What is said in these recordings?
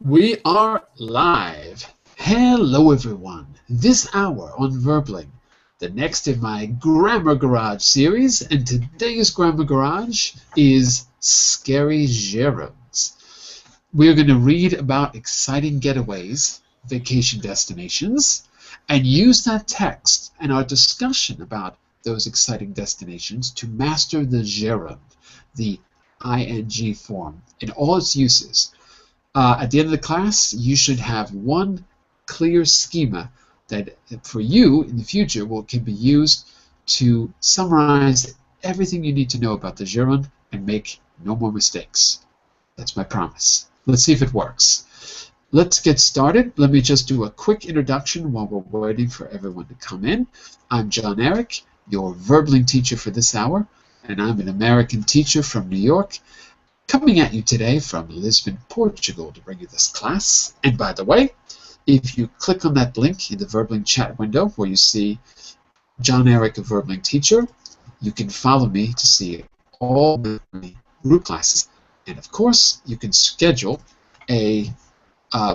We are live. Hello everyone. This hour on Verbling, the next in my Grammar Garage series, and today's Grammar Garage is Scary Gerunds. We're going to read about exciting getaways, vacation destinations, and use that text and our discussion about those exciting destinations to master the gerund, the ing form, in all its uses. At the end of the class, you should have one clear schema that for you in the future can be used to summarize everything you need to know about the gerund and make no more mistakes. That's my promise. Let's see if it works. Let's get started. Let me just do a quick introduction while we're waiting for everyone to come in. I'm John Eric, your Verbling teacher for this hour, and I'm an American teacher from New York, coming at you today from Lisbon, Portugal to bring you this class. And by the way, if you click on that link in the Verbling chat window where you see John Eric, a Verbling teacher, you can follow me to see all my group classes. And of course, you can schedule a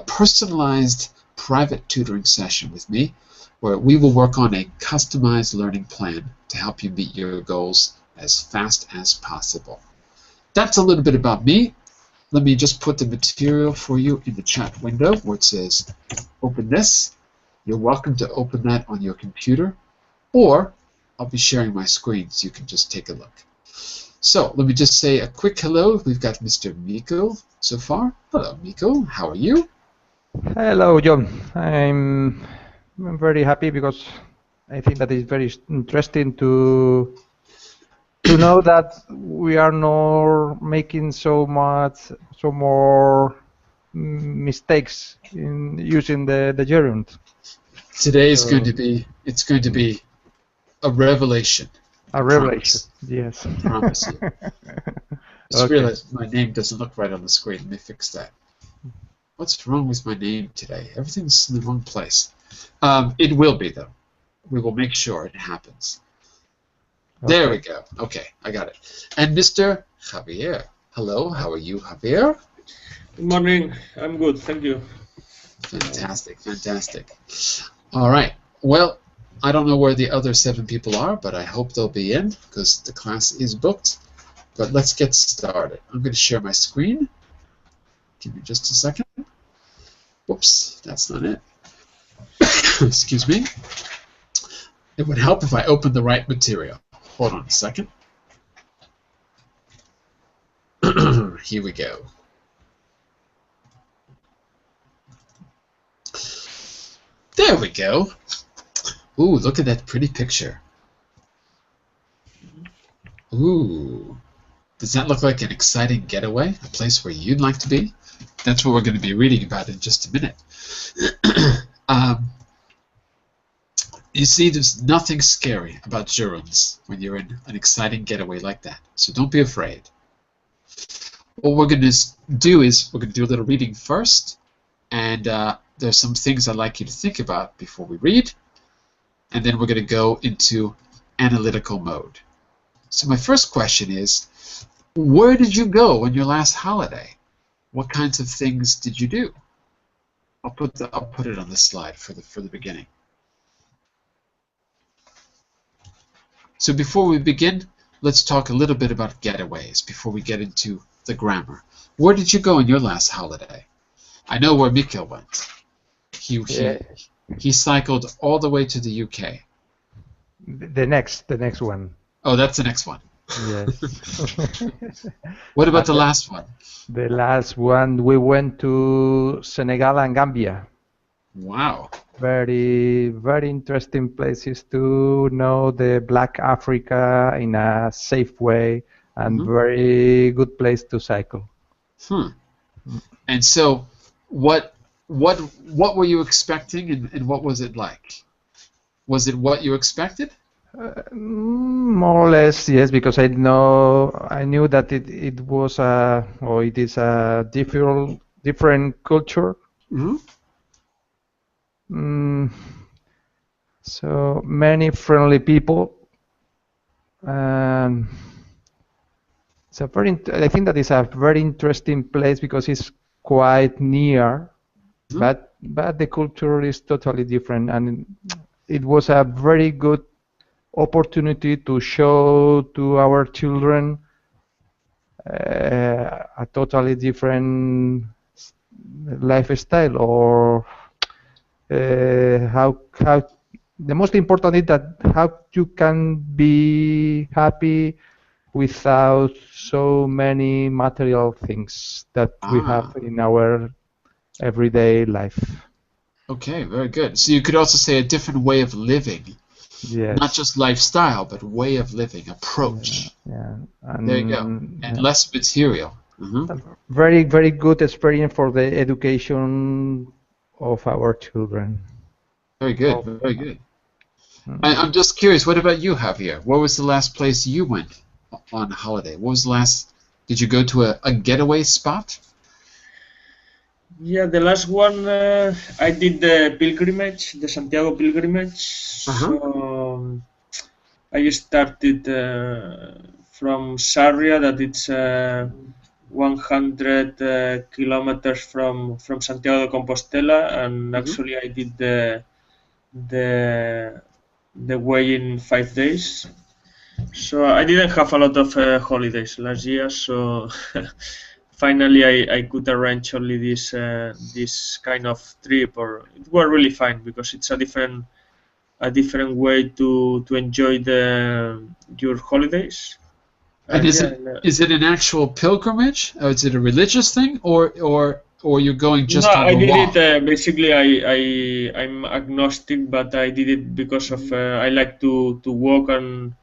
personalized private tutoring session with me where we will work on a customized learning plan to help you meet your goals as fast as possible. That's a little bit about me. Let me just put the material for you in the chat window where it says open this. You're welcome to open that on your computer, or I'll be sharing my screen so you can just take a look. So let me just say a quick hello. We've got Mr. Miko so far. Hello, Miko. How are you? Hello, John. I'm very happy because I think that it's very interesting to know that we are not making so more mistakes in using the gerund. Today is going to be a revelation. A revelation, yes. I promise you. I just realized my name doesn't look right on the screen. Let me fix that. What's wrong with my name today? Everything's in the wrong place. It will be, though. We will make sure it happens. There we go. Okay, I got it. And Mr. Javier. Hello, how are you, Javier? Good morning. I'm good, thank you. Fantastic, fantastic. All right. Well, I don't know where the other 7 people are, but I hope they'll be in because the class is booked. But let's get started. I'm going to share my screen. Give me just a second. Whoops, that's not it. Excuse me. It would help if I opened the right material. Hold on a second. Here we go. There we go. Ooh, look at that pretty picture. Ooh. Does that look like an exciting getaway? A place where you'd like to be? That's what we're going to be reading about in just a minute. You see, there's nothing scary about gerunds when you're in an exciting getaway like that. So don't be afraid. What we're going to do is we're going to do a little reading first, and there's some things I'd like you to think about before we read, and then we're going to go into analytical mode. So my first question is, where did you go on your last holiday? What kinds of things did you do? I'll put it on the slide for the beginning. So before we begin, let's talk a little bit about getaways before we get into the grammar. Where did you go on your last holiday? I know where Mikkel went. He cycled all the way to the UK. The next one. Oh, that's the next one. Yes. What about the last one? The last one, we went to Senegal and Gambia. Wow. Very, very interesting places to know the Black Africa in a safe way, and very good place to cycle. And so, what were you expecting, and what was it like? Was it what you expected? More or less, yes, because I knew that it was or it is a different culture. So many friendly people. I think that is a very interesting place because it's quite near, but the culture is totally different, and it was a very good opportunity to show to our children a totally different lifestyle, or how the most important is that how you can be happy without so many material things that we have in our everyday life. Okay, very good. So you could also say a different way of living. Yes. Not just lifestyle, but way of living, approach. Yeah. There you go. And less material. Very, very good experience for the education of our children. Very good, very good. I'm just curious, what about you, Javier? Where was the last place you went on holiday? What was the last, did you go to a getaway spot? Yeah, the last one I did the pilgrimage, the Santiago pilgrimage. So I started from Sarria, that it's 100 kilometers from Santiago de Compostela, and actually I did the way in 5 days. So I didn't have a lot of holidays last year, so finally I could arrange only this kind of trip, or it was really fine because it's a different way to enjoy your holidays. And is it an actual pilgrimage? Or is it a religious thing, or you're going just on I the did walk? it basically. I'm agnostic, but I did it because of I like to walk and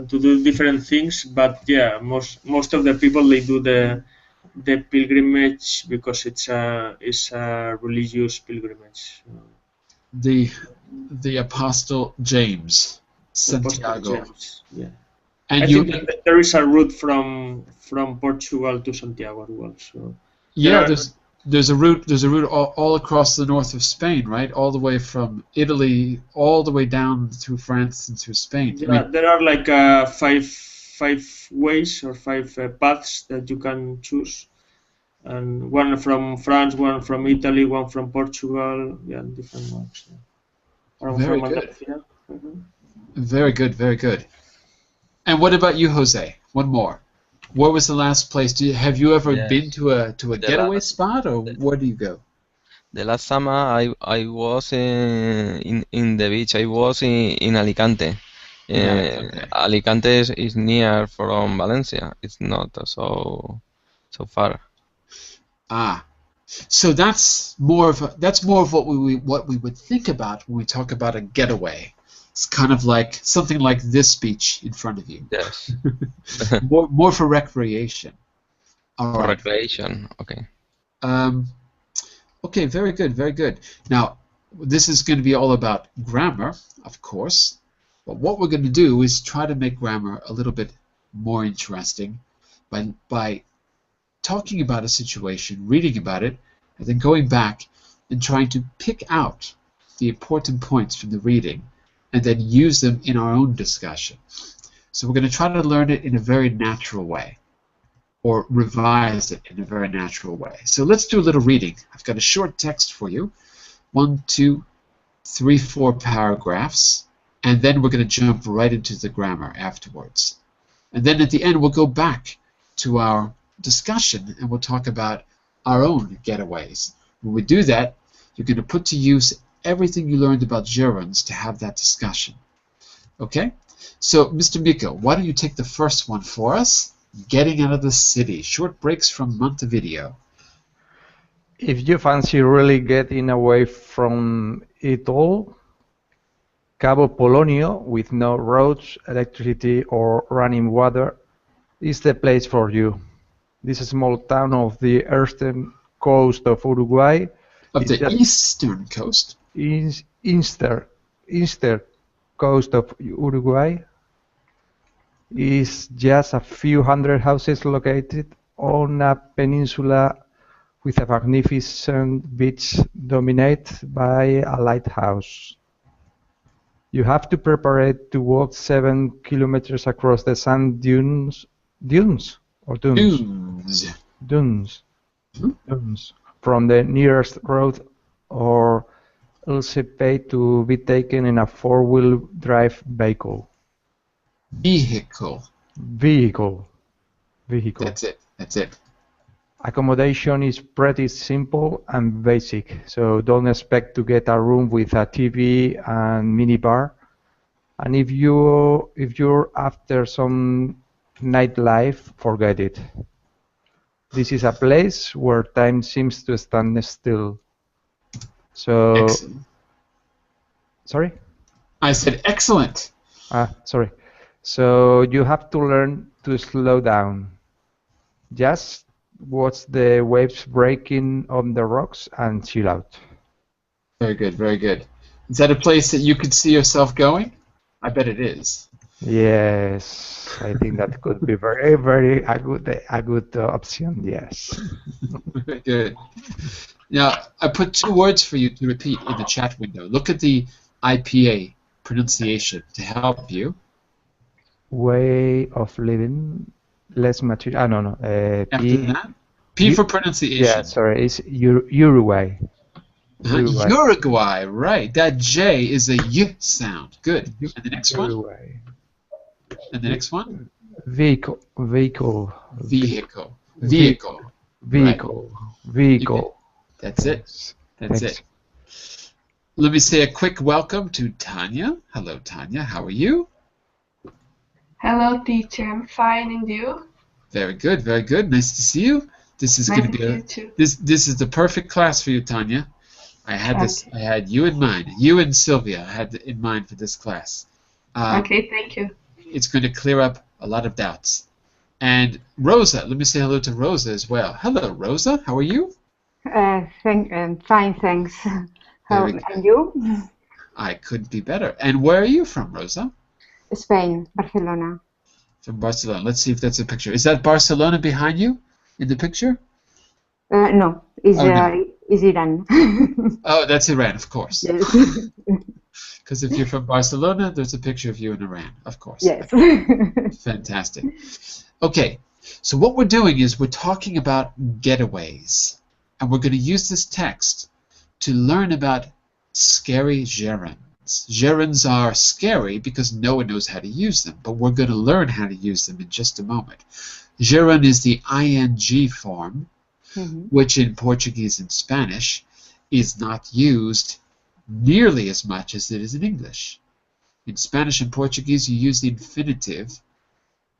to do different things. But yeah, most of the people, they do the pilgrimage because it's a religious pilgrimage. The Apostle James, Santiago. James, yeah. And I think that there is a route from Portugal to Santiago as well. So yeah, there's a route all across the north of Spain, right? All the way from Italy, all the way down through France and through Spain. Yeah, I mean, there are like five ways or five paths that you can choose, and one from France, one from Italy, one from Portugal, yeah, different ones. Yeah. Or Very from good. Mm-hmm. Very good, very good. And what about you, Jose? One more. Where was the last place? Have you ever been to a getaway spot, or where do you go? The last summer I was in the beach. I was in Alicante. Alicante is near from Valencia. It's not so far. So that's more of what we would think about when we talk about a getaway. It's kind of like something like this beach in front of you. Yes. more for recreation. All right. Recreation, okay. Okay, very good, very good. Now, this is going to be all about grammar, of course. But what we're going to do is try to make grammar a little bit more interesting by talking about a situation, reading about it, and then going back and trying to pick out the important points from the reading and then use them in our own discussion. So we're going to try to learn it in a very natural way, or revise it in a very natural way. So let's do a little reading. I've got a short text for you. 1, 2, 3, 4 paragraphs, and then we're going to jump right into the grammar afterwards. And then at the end we'll go back to our discussion and we'll talk about our own getaways. When we do that, you're going to put to use everything you learned about gerunds to have that discussion. Okay? So, Mr. Miko, why don't you take the first one for us? Getting out of the city. Short breaks from Montevideo. If you fancy really getting away from it all, Cabo Polonio, with no roads, electricity, or running water, is the place for you. This small town of the eastern coast of Uruguay. Of the eastern coast? Eastern coast of Uruguay is just a few hundred houses located on a peninsula with a magnificent beach dominated by a lighthouse. You have to prepare to walk 7 kilometers across the sand dunes. Dunes. from the nearest road, or else pay to be taken in a four-wheel drive vehicle. Vehicle. Vehicle. That's it. That's it. Accommodation is pretty simple and basic, so don't expect to get a room with a TV and minibar. And if you're after some nightlife, forget it. This is a place where time seems to stand still. So, Excellent. sorry? I said excellent. Sorry. So you have to learn to slow down. Just watch the waves breaking on the rocks and chill out. Very good, very good. Is that a place that you could see yourself going? I bet it is. Yes, I think that could be very a good option. Yes. Very good. Now, I put 2 words for you to repeat in the chat window. Look at the IPA pronunciation to help you. Way of living, less material. No. After that, P for pronunciation. Yeah, sorry, it's Uruguay. Uruguay, right. That J is a Y sound. Good. And the next Uruguay. one? And the next one? Vehicle. That's it. That's it. Let me say a quick welcome to Tanya. Hello, Tanya. How are you? Hello, teacher. I'm fine, and you? Very good. Very good. Nice to see you. This is going to be this is the perfect class for you, Tanya. I had you in mind. You and Sylvia I had in mind for this class. Okay, thank you. It's going to clear up a lot of doubts. And Rosa, let me say hello to Rosa as well. Hello, Rosa. How are you? Fine, thanks. And you? I couldn't be better. And where are you from, Rosa? Spain, Barcelona. From Barcelona. Let's see if that's a picture. Is that Barcelona behind you in the picture? No, it's Iran. Oh, that's Iran, of course. Yes. Because if you're from Barcelona, there's a picture of you in Iran, of course. Yes. Fantastic. Okay, so what we're doing is we're talking about getaways. And we're going to use this text to learn about scary gerunds. Gerunds are scary because no one knows how to use them, but we're going to learn how to use them in just a moment. Gerund is the ing form, which in Portuguese and Spanish is not used nearly as much as it is in English. In Spanish and Portuguese, you use the infinitive,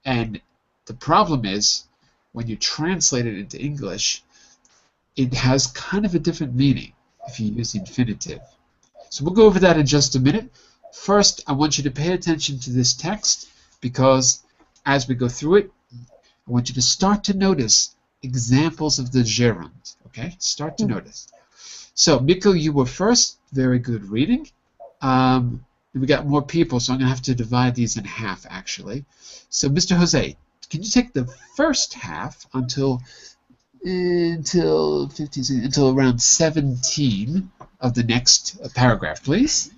and the problem is when you translate it into English, it has kind of a different meaning if you use the infinitive. So we'll go over that in just a minute. First, I want you to pay attention to this text because as we go through it, I want you to start to notice examples of the gerund. Okay? Start to notice. So, Miko, you were first. Very good reading. We got more people, so I'm going to have to divide these in half, actually. So, Mr. Jose, can you take the first half until around 17 of the next paragraph, please?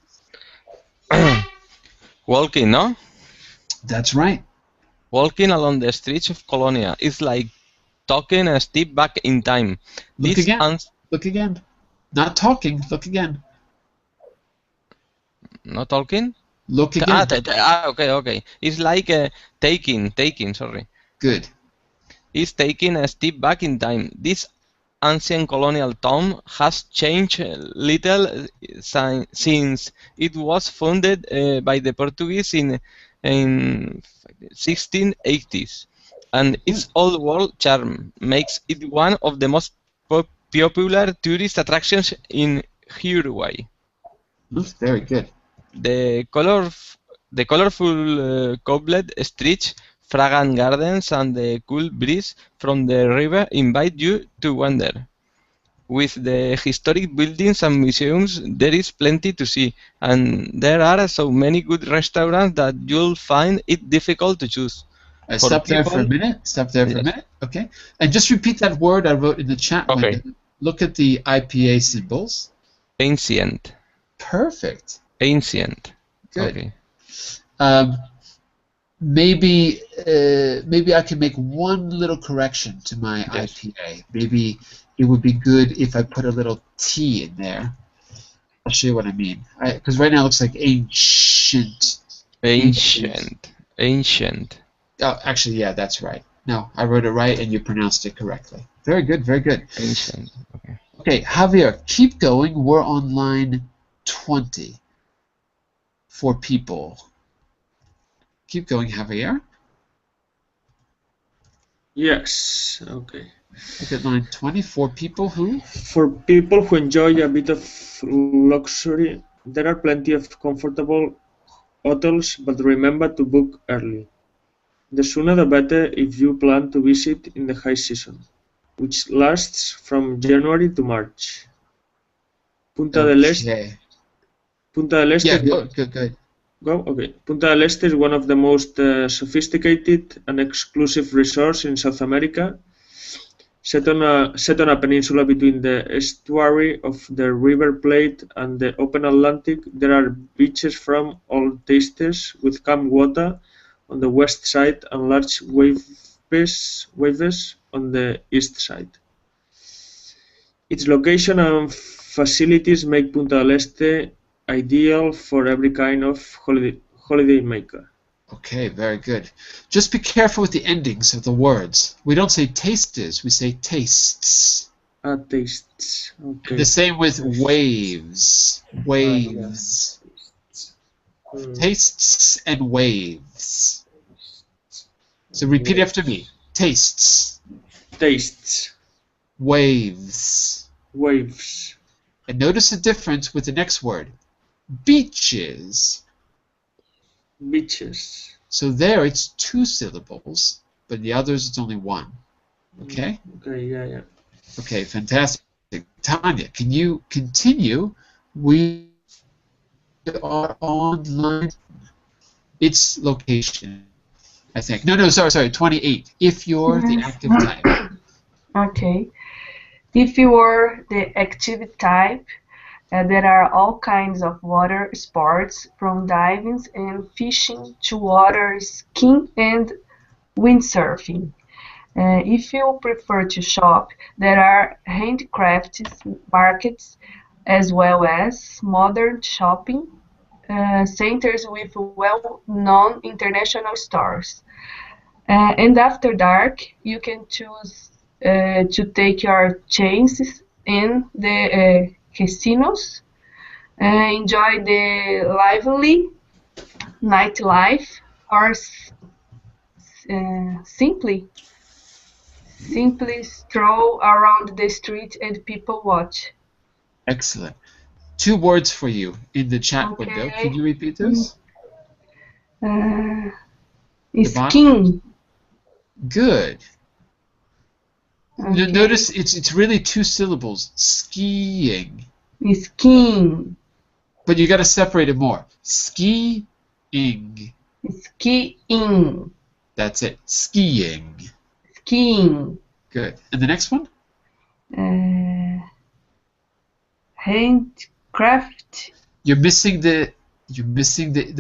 Walking, no? That's right. Walking along the streets of Colonia is like taking a step back in time. Look again. Look again. Not talking. Look again. Not talking? Look again. Okay. It's like taking, sorry. Good. It's taking a step back in time. This ancient colonial town has changed little since it was founded by the Portuguese in 1680s, and its old world charm makes it one of the most popular tourist attractions in Uruguay. Very good. The colorful cobbled streets, fragrant gardens, and the cool breeze from the river invite you to wander. With the historic buildings and museums, there is plenty to see, and there are so many good restaurants that you'll find it difficult to choose. Stop there for a minute. Okay. And just repeat that word I wrote in the chat window. Look at the IPA symbols. Ancient. Perfect. Ancient. Good. Okay. maybe maybe I can make one little correction to my Yes. IPA. Maybe it would be good if I put a little T in there. I'll show you what I mean. Because right now it looks like ancient. Ancient. Oh, actually, yeah, that's right. No, I wrote it right and you pronounced it correctly. Very good, very good. Ancient. Okay. Okay, Javier, keep going. We're on line 20 for people. Keep going, Javier. Yes, okay. Look at line 20 for people who? For people who enjoy a bit of luxury, there are plenty of comfortable hotels, but remember to book early. The sooner the better if you plan to visit in the high season, which lasts from January to March. Punta del Este. Okay. Punta del Este. Yeah, good. Go? Okay. Punta del Este is one of the most sophisticated and exclusive resorts in South America. Set on a peninsula between the estuary of the River Plate and the open Atlantic, there are beaches from all tastes with calm water on the west side and large waves on the east side. Its location and facilities make Punta del Este ideal for every kind of holiday maker. Okay, very good. Just be careful with the endings of the words. We don't say tastes, we say tastes. Tastes. Okay. The same with waves. Waves. Tastes and waves. So repeat after me. Tastes. Tastes. Waves. Waves. And notice the difference with the next word. Beaches. Beaches. So there it's 2 syllables, but the others it's only 1. Okay? Okay, yeah. Okay, fantastic. Tanya, can you continue? We are online. Its location, I think. No, sorry, 28. If you're the active type. Okay. If you are the active type, there are all kinds of water sports, from diving and fishing to water skiing and windsurfing. If you prefer to shop, there are handcrafts markets as well as modern shopping centers with well-known international stores. And after dark, you can choose to take your chances in the casinos, enjoy the lively nightlife, or simply stroll around the street and people watch. Excellent. 2 words for you in the chat window. Can you repeat those? Skiing. Good. Okay. Notice it's really 2 syllables. Skiing. Skiing. But you got to separate it more. Skiing. Skiing. That's it. Skiing. Skiing. Good. And the next one? Handcraft. You're missing the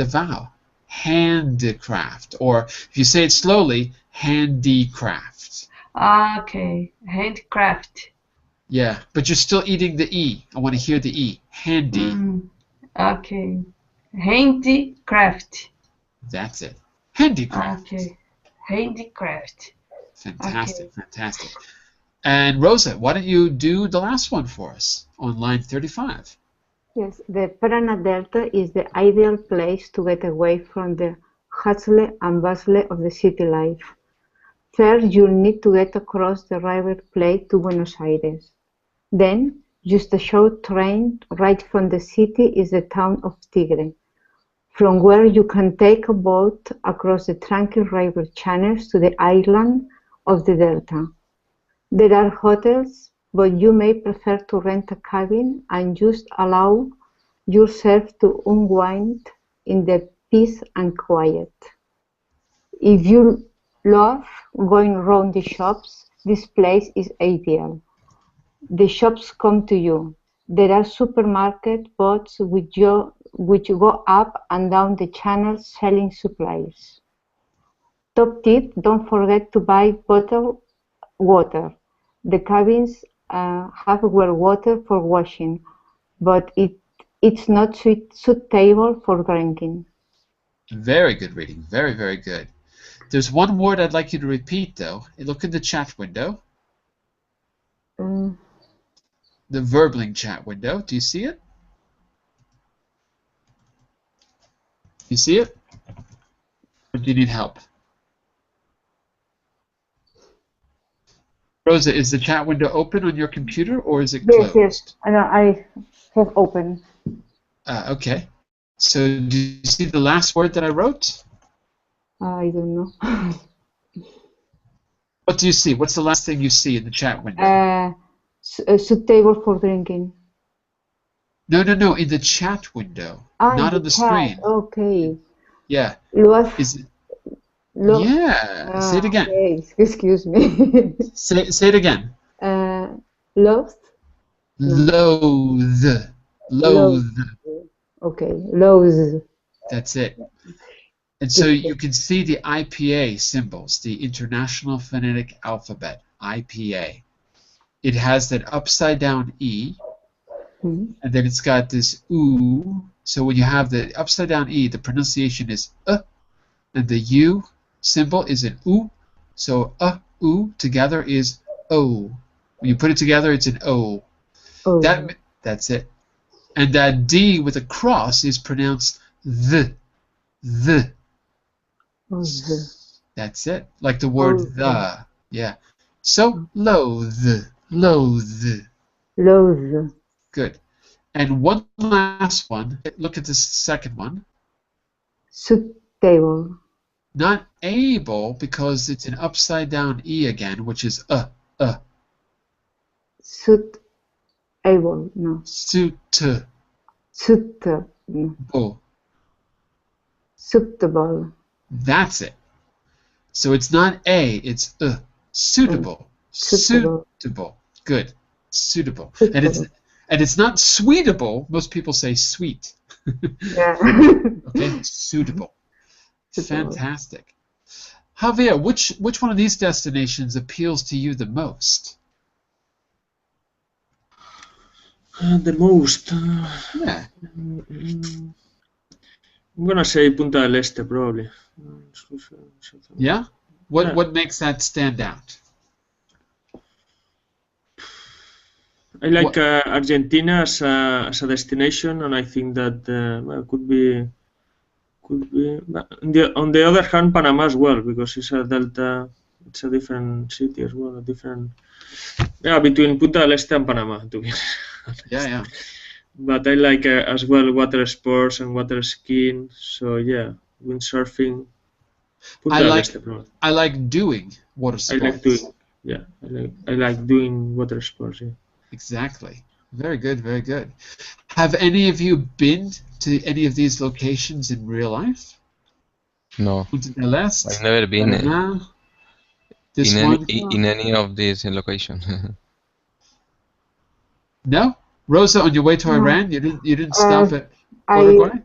vowel. Handcraft. Or if you say it slowly, handicraft. Okay. Handcraft. Yeah, but you're still eating the E. I want to hear the E. Handy. Okay. Handicraft. That's it. Handicraft. Okay. Handicraft. Fantastic, Okay. fantastic. And Rosa, why don't you do the last one for us on line 35? Yes, the Paraná Delta is the ideal place to get away from the hustle and bustle of the city life. First, you'll need to get across the River Plate to Buenos Aires. Then, just a short train right from the city is the town of Tigre, from where you can take a boat across the tranquil river channels to the island of the Delta. There are hotels, but you may prefer to rent a cabin and just allow yourself to unwind in the peace and quiet. If you love going around the shops, this place is ideal. The shops come to you. There are supermarket boats which go up and down the channel selling supplies. Top tip, don't forget to buy bottled water. The cabins have well water for washing, but it's not suitable for drinking. Very good reading. Very, very good. There's one word I'd like you to repeat, though. Look in the chat window. Mm. The Verbling chat window. Do you see it? You see it? Or do you need help? Rosa, is the chat window open on your computer or is it closed? Yes. I have opened. Okay. So do you see the last word that I wrote? I don't know. What do you see? What's the last thing you see in the chat window? Suitable for drinking. No. In the chat window. Not on the screen. Okay. Yeah. Is it? Yeah. Say it again. Okay. Excuse me. Say it again. Loathe? Loathe. Loathe. Okay. Loathe. That's it. And so you can see the IPA symbols, the International Phonetic Alphabet, IPA. It has that upside down E, and then it's got this oo. So when you have the upside down E, the pronunciation is and the U symbol is an oo. So oo together is O. When you put it together, it's an O. That's it. And that D with a cross is pronounced the. That's it. Like the word the. Yeah. So loathe. Good. And one last one. Look at this second one. Suitable. Not able because it's an upside down E again, which is Suitable. No. Suitable. Suitable. That's it. So it's not A, it's suitable. Suitable. Good. Suitable. And it's not sweetable. Most people say sweet. Yeah. Okay, suitable. Fantastic. Javier, which one of these destinations appeals to you the most? The most. Yeah. I'm gonna say Punta del Este probably. Yeah? What makes that stand out? I like Argentina as a destination, and I think that could be. On the other hand, Panama as well, because it's a delta. It's a different city as well. Between Punta del Este and Panama, to be honest. Yeah. But I like as well water sports and water skiing. So yeah, windsurfing. I like doing water sports. I like doing water sports. Yeah. Exactly. Very good, very good. Have any of you been to any of these locations in real life? No. I've never been in any of these locations. No? Rosa, on your way to Iran, you didn't stop at Uruguay?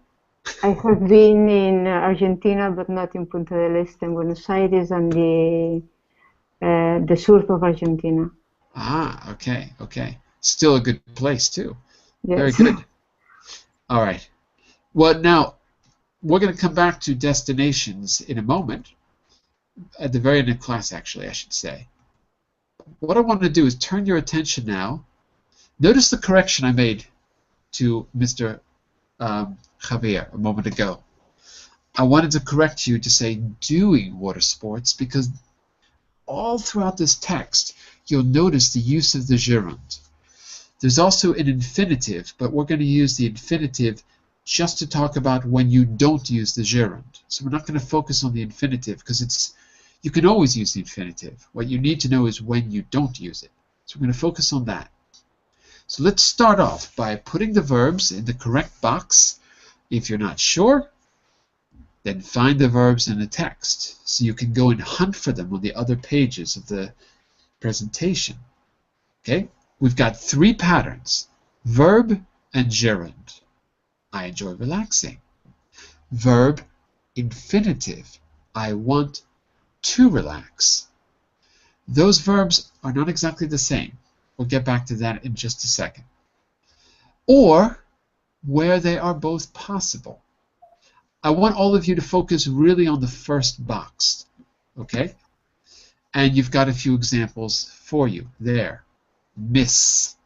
I have been in Argentina, but not in Punta del Este, in Buenos Aires, and the south of Argentina. Ah, okay. Still a good place, too. Yes. Very good. All right. Well, now, we're going to come back to destinations in a moment. At the very end of class, actually, I should say. What I want to do is turn your attention now. Notice the correction I made to Mr. Javier a moment ago. I wanted to correct you to say doing water sports because all throughout this text you'll notice the use of the gerund. There's also an infinitive, but we're going to use the infinitive just to talk about when you don't use the gerund. So we're not going to focus on the infinitive because you can always use the infinitive. What you need to know is when you don't use it. So we're going to focus on that. So let's start off by putting the verbs in the correct box. If you're not sure, then find the verbs in the text so you can go and hunt for them on the other pages of the presentation. Okay? We've got three patterns: verb and gerund. I enjoy relaxing. Verb, infinitive. I want to relax. Those verbs are not exactly the same. We'll get back to that in just a second. Or where they are both possible. I want all of you to focus really on the first box, okay? And you've got a few examples for you there. Miss.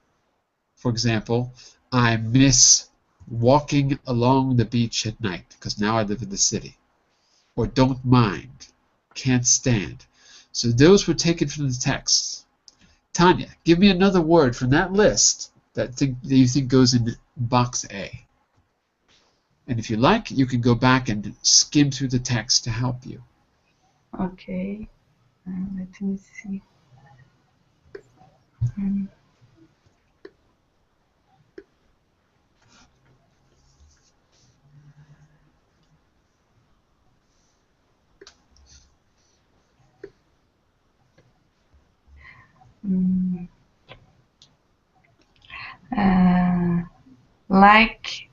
For example, I miss walking along the beach at night because now I live in the city. Or don't mind, can't stand. So those were taken from the text. Tanya, give me another word from that list that you think goes in box A. And if you like, you can go back and skim through the text to help you. Okay. Let me see. Um, mm, like,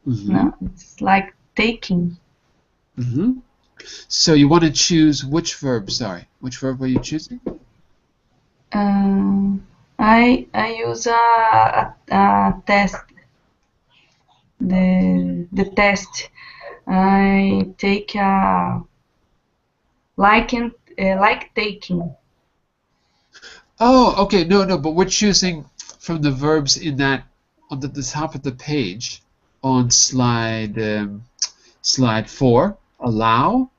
no, it's like taking. So you want to choose which verb, sorry. Which verb were you choosing? I use a test. The test. I take like taking. Oh, okay. No, but we're choosing from the verbs in that on the top of the page on slide 4. Allow,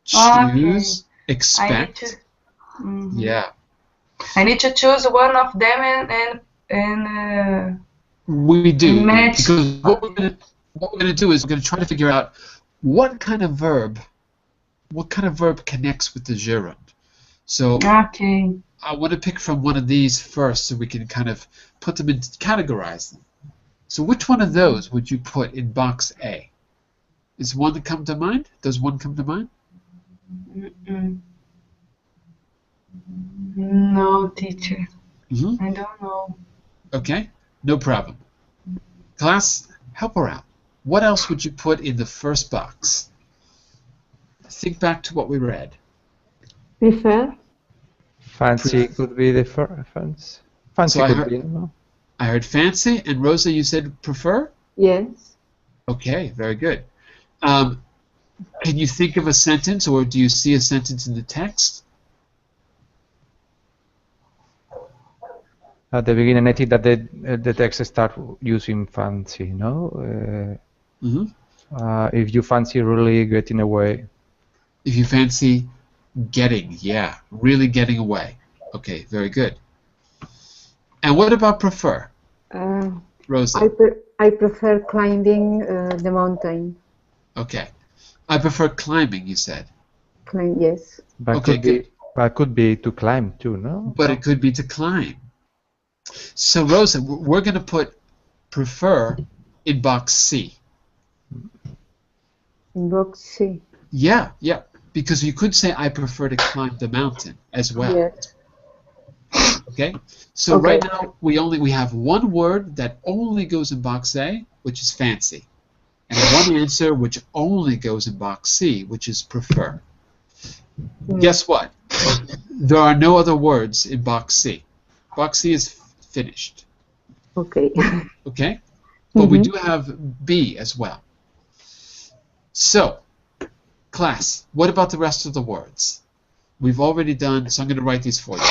choose, expect. Yeah. I need to choose one of them and we do match. Because what we're gonna do is we're gonna try to figure out what kind of verb connects with the gerund. So okay. I want to pick from one of these first so we can kind of put them in, categorize them. So which one of those would you put in box A? Is one that come to mind? Does one come to mind? No, teacher. Mm-hmm. I don't know. Okay, no problem. Class, help her out. What else would you put in the first box? Think back to what we read. Prefer. Fancy could be the fancy. Fancy So could be. No? I heard fancy, and Rosa, you said prefer? Yes. Okay, very good. Can you think of a sentence, or do you see a sentence in the text? At the beginning, I think that the text start using fancy, no? If you fancy really getting away. If you fancy getting, yeah, really getting away. Okay, very good. And what about prefer? Rosa? I prefer climbing the mountain. Okay. I prefer climbing, you said. Yes. But okay, could be to climb too, no? But it could be to climb. So, Rosa, we're going to put prefer in box C. In box C? Yeah, because you could say I prefer to climb the mountain as well. Yes. Okay? So right now we have one word that only goes in box A, which is fancy. And one answer which only goes in box C, which is prefer. Guess what? There are no other words in box C. Box C is finished. Okay. Okay? But we do have B as well. So, class, what about the rest of the words? We've already done, so I'm going to write these for you.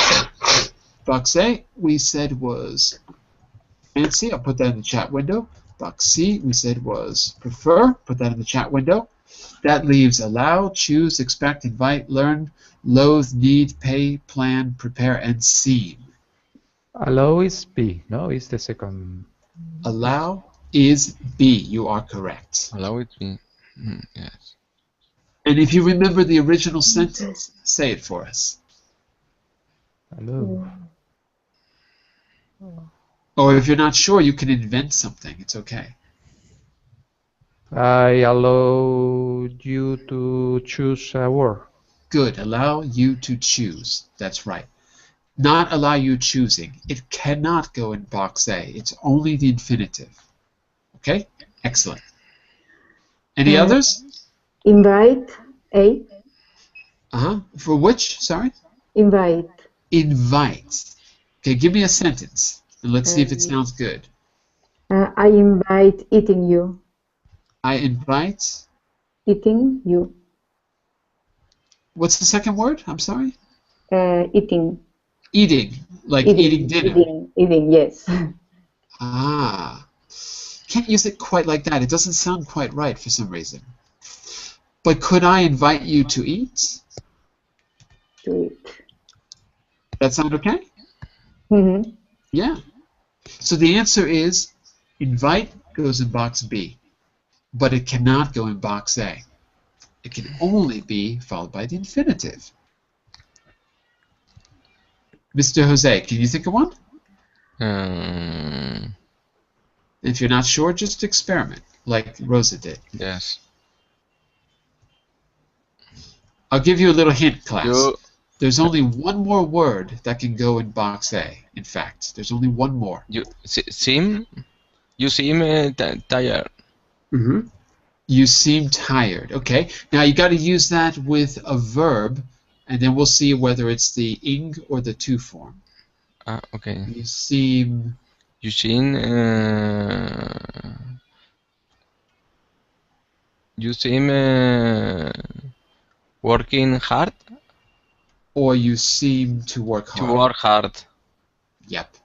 Box A, we said was fancy. I'll put that in the chat window. Box C, we said was prefer. Put that in the chat window. That leaves allow, choose, expect, invite, learn, loathe, need, pay, plan, prepare, and seem. Allow is B, no? Is the second. Allow is B. You are correct. Allow is B. Yes. And if you remember the original sentence, say it for us. Allow. Or if you're not sure, you can invent something. It's okay. I allow you to choose a word. Good. Allow you to choose. That's right. Not allow you choosing. It cannot go in box A. It's only the infinitive. Okay? Excellent. Any others? Invite, A. For which? Sorry? Invite. Invite. Okay, give me a sentence, and let's see if it sounds good. I invite eating you. I invite. Eating you. What's the second word? I'm sorry? Eating. Eating. Like eating dinner. Eating, yes. Ah. Can't use it quite like that. It doesn't sound quite right for some reason. But could I invite you to eat? To eat. That sound okay? Mm-hmm. Yeah. So the answer is invite goes in box B, but it cannot go in box A. It can only be followed by the infinitive. Mr. Jose, can you think of one? If you're not sure, just experiment, like Rosa did. Yes. I'll give you a little hint, class. There's only one more word that can go in box A. In fact, there's only one more. You seem tired. Mm-hmm. You seem tired. Okay. Now you got to use that with a verb, and then we'll see whether it's the ing or the to form. Okay. You seem. You seem. You seem working hard. Or you seem to work hard. To work hard. Yep.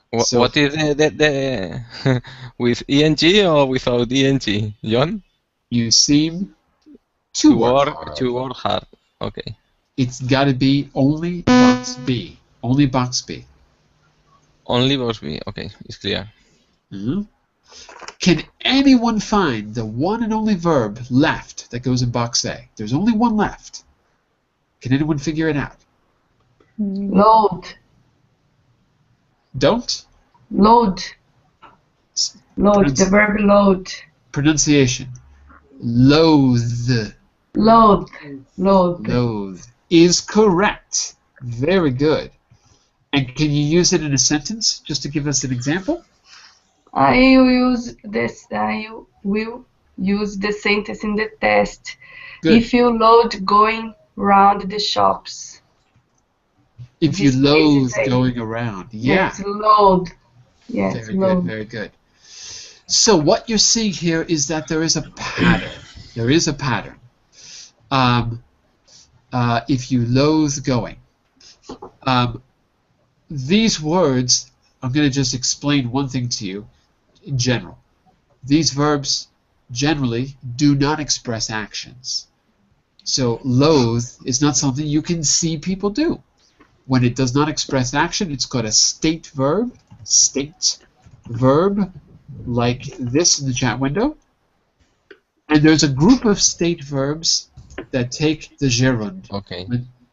What is the with ing or without ing, John? You seem to work hard. To work hard. Okay. It's got to be only box B. Only box B. Only box B. Okay, it's clear. Mm-hmm. Can anyone find the one and only verb left that goes in box A? There's only one left. Can anyone figure it out? Load. Don't? Load. Load. The verb load. Pronunciation. Loathe. Load. Load. Loathe is correct. Very good. And can you use it in a sentence just to give us an example? I will use the sentence in the test. Good. If you load going round the shops. If you loathe going around. Yeah. Yes, load. Yes, very load. good, very good. So what you're seeing here is that there is a pattern. There is a pattern. If you loathe going. These words, I'm going to just explain one thing to you in general. These verbs generally do not express actions. So loathe is not something you can see people do. When it does not express action, it's called a state verb, like this in the chat window. And there's a group of state verbs that take the gerund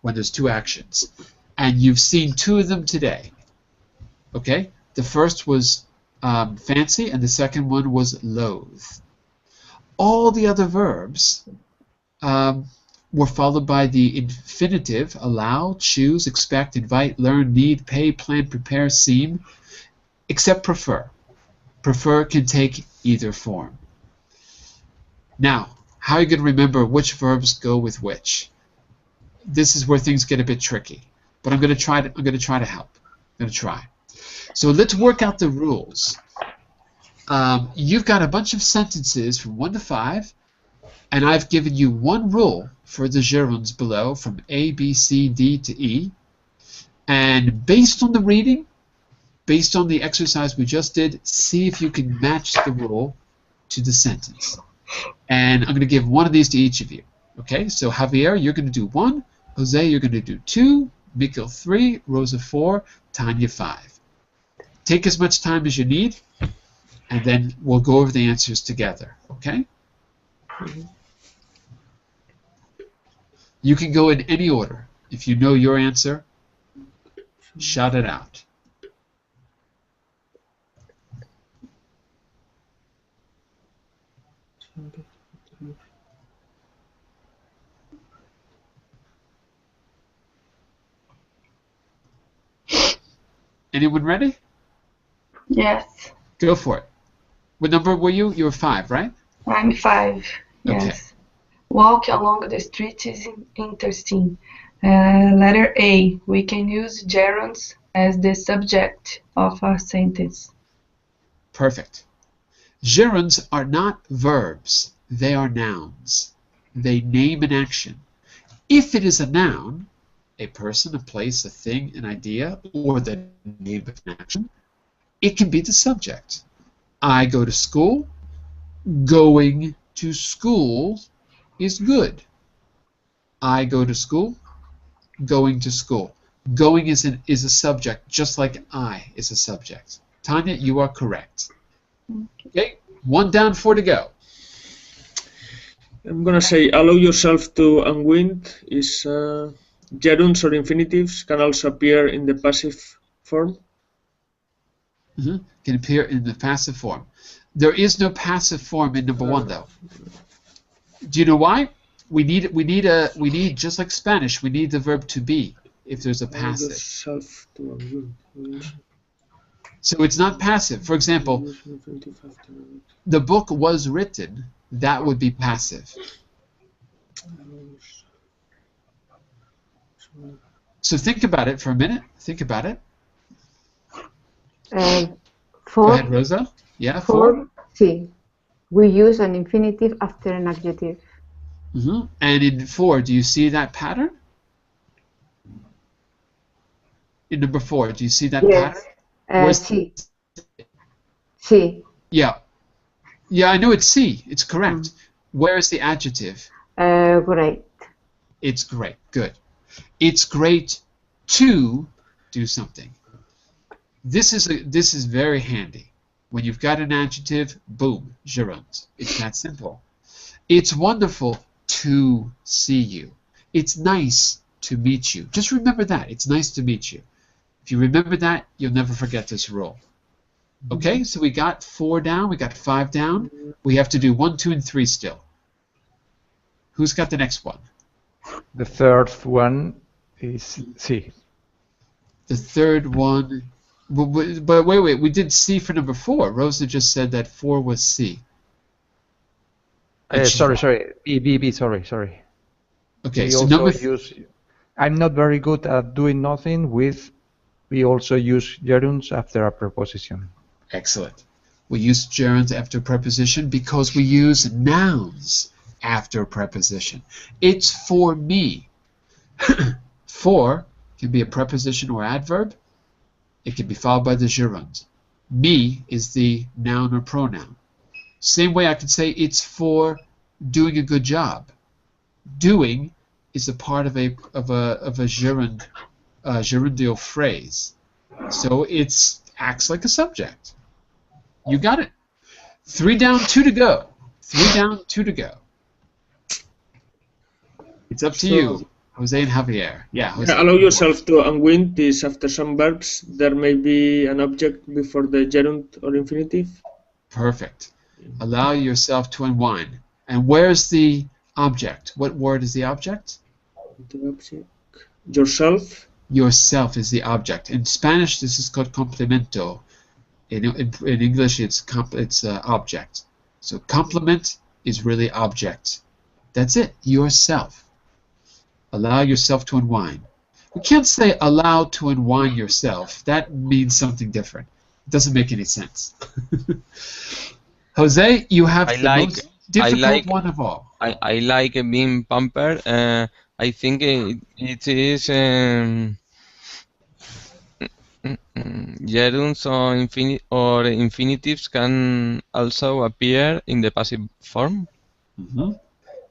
when there's two actions. And you've seen two of them today. Okay? The first was fancy, and the second one was loathe. All the other verbs were followed by the infinitive: allow, choose, expect, invite, learn, need, pay, plan, prepare, seem, except prefer. Prefer can take either form. Now, how are you going to remember which verbs go with which? This is where things get a bit tricky, but I'm going to try to help. I'm going to try. So let's work out the rules. You've got a bunch of sentences from 1 to 5, and I've given you one rule for the gerunds below, from A, B, C, D to E. And based on the reading, based on the exercise we just did, see if you can match the rule to the sentence. And I'm going to give one of these to each of you. Okay, so Javier, you're going to do 1. Jose, you're going to do 2. Mikkel 3. Rosa 4. Tanya 5. Take as much time as you need, and then we'll go over the answers together. Okay? You can go in any order. If you know your answer, shout it out. Anyone ready? Yes. Go for it. What number were you? You were 5, right? I'm 5. Yes. Okay. Walk along the street is interesting. Letter A. We can use gerunds as the subject of a sentence. Perfect. Gerunds are not verbs. They are nouns. They name an action. If it is a noun, a person, a place, a thing, an idea, or the name of an action, it can be the subject. I go to school. Going to school is good. I go to school. Going to school. Going is a subject, just like I is a subject. Tanya, you are correct. Okay, 1 down, 4 to go. I'm gonna say allow yourself to unwind is gerunds or infinitives can also appear in the passive form. Can appear in the passive form. There is no passive form in number 1 though. Do you know why? We need just like Spanish, we need the verb to be if there's a passive. Yourself to unwind. So it's not passive. For example, the book was written, that would be passive. So think about it for a minute. Think about it. Go ahead, Rosa. Yeah, 4. See, we use an infinitive after an adjective. And in 4, do you see that pattern? In number 4, do you see that pattern? Sí. Sí. Yeah. Yeah, I know it's C. It's correct. Where is the adjective? Great. It's great. Good. It's great to do something. This is very handy. When you've got an adjective, boom, gerund. It's that simple. It's wonderful to see you. It's nice to meet you. Just remember that. It's nice to meet you. If you remember that, you'll never forget this rule. Okay, so we got 4 down, we got 5 down. We have to do 1, 2, and 3 still. Who's got the next one? The third one is C. The third one, but wait, we did C for number 4. Rosa just said that 4 was C. Sorry. B, sorry. Okay, We so also number use. I'm not very good at doing nothing with. We also use gerunds after a preposition. Excellent. We use gerunds after preposition because we use nouns after preposition. It's for me. For can be a preposition or adverb. It can be followed by the gerund. Me is the noun or pronoun. Same way I can say it's for doing a good job. Doing is a part of a gerund, gerundial phrase. So it acts like a subject. You got it. 3 down, 2 to go. 3 down, 2 to go. It's up to you, Jose and Javier. Yeah, Jose. Allow yourself to unwind is after some verbs. There may be an object before the gerund or infinitive. Perfect. Allow yourself to unwind. And where's the object? What word is the object? The object. Yourself. Yourself is the object. In Spanish, this is called complemento. In English, it's object. So complement is really object. That's it. Yourself. Allow yourself to unwind. We can't say allow to unwind yourself. That means something different. It doesn't make any sense. Jose, you have most difficult one of all. I like being pampered. I think it is gerunds or infinitives can also appear in the passive form.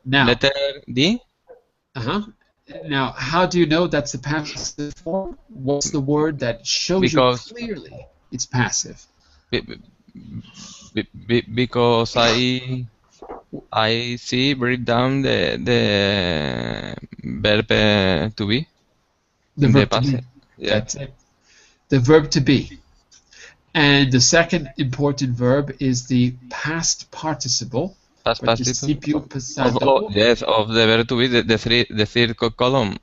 Now, letter D. Now, how do you know that's the passive form? What's the word that shows you clearly it's passive? Because I see break down the verb to be. The verb to be. Yeah. That's it. The verb to be. And the second important verb is the past participle. Past participle. Yes, of the verb to be, the third column.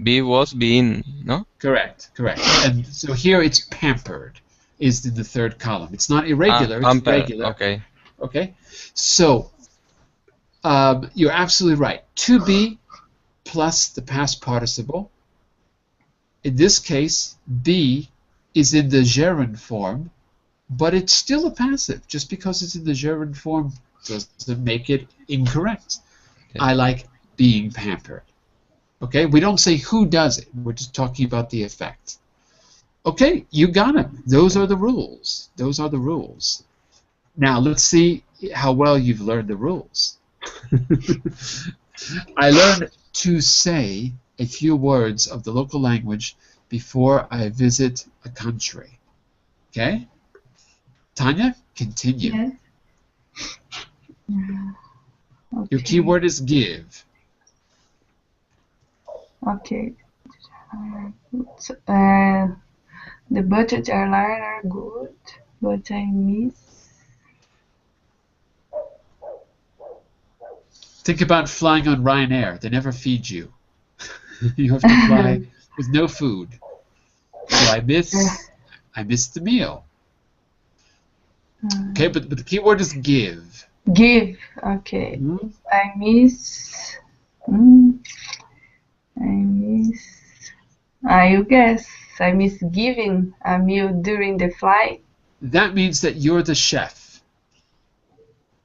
Be was being, no? Correct. And so here it's pampered is in the third column. It's not irregular, it's regular. Okay. Okay. So You're absolutely right. To be plus the past participle. In this case, be is in the gerund form, but it's still a passive. Just because it's in the gerund form doesn't make it incorrect. Okay. I like being pampered. Okay, we don't say who does it. We're just talking about the effect. Okay, you got it. Those are the rules. Those are the rules. Now let's see how well you've learned the rules. I learned to say a few words of the local language before I visit a country. Okay? Tanya, continue. Yes. Your Okay. keyword is give. Okay. The budget airline are good, but I miss. Think about flying on Ryanair. They never feed you. You have to fly with no food. So I miss the meal. Okay, but the key word is give. Give. Okay. Mhm. I miss. You guess. I miss giving a meal during the flight. That means that you're the chef.